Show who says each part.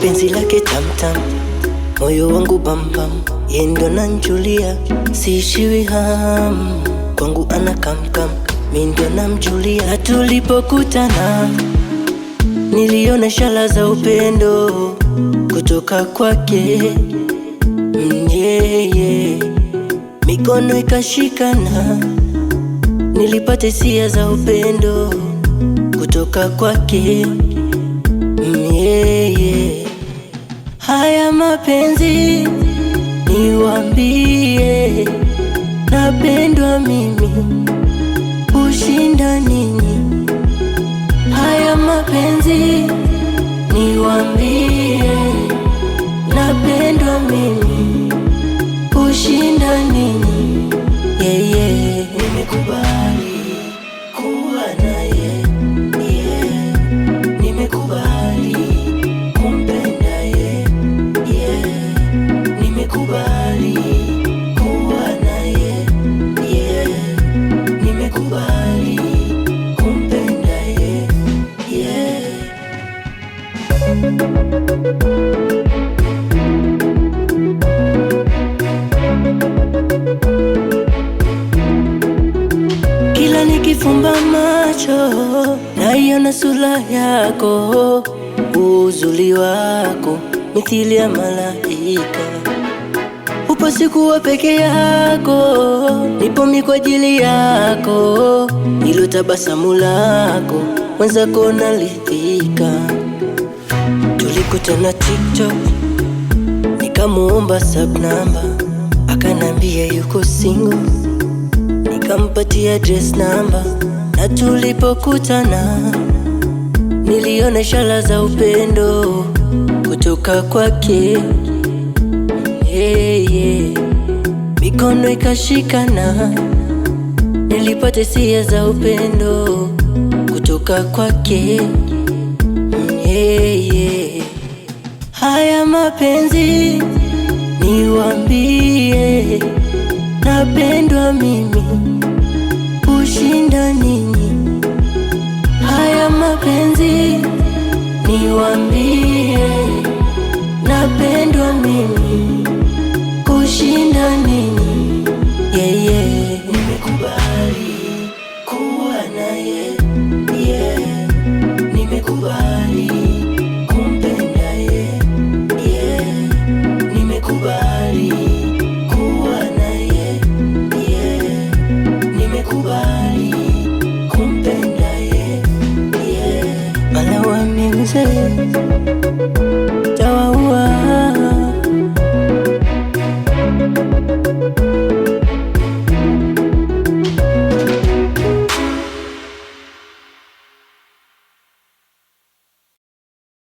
Speaker 1: Penzi lake tamtam, moyo wangu bambam, yendo nanjulia, siishiwi ham, kwangu ana kamkam, mi ndio namjulia. Na tulipokutana niliona shala za upendo kutoka kwake, mikono ikashikana, nilipata hisia za upendo kutoka kwake. Haya mapenzi niwaambie, napendwa mimi kushinda ninyi. Haya mapenzi niwaambie, napendwa mimi kushinda ninyi. Nimekubali kuwa naye, nimekubali kumpenda ye, nimekubali kuwa naye, nimekubali kumpenda ye, Kila nikifumba macho naiona sura yako, uzuri wako mithili ya malaika. Upo sikuwa peke yako, nipo mi kwa ajili yako, ilo tabasamu lako mwenzako nalithika. Tulikutana TikTok, nikamuomba sub number, akanambia yuko single, nikampatia address number. Na tulipokutana niliona shala za upendo kutoka kwake, mikono ikashikana, nilipata hisia za upendo kutoka kwake. Haya mapenzi niwaambie, napendwa mimi kushinda ninyi. Haya mapenzi niwaambie,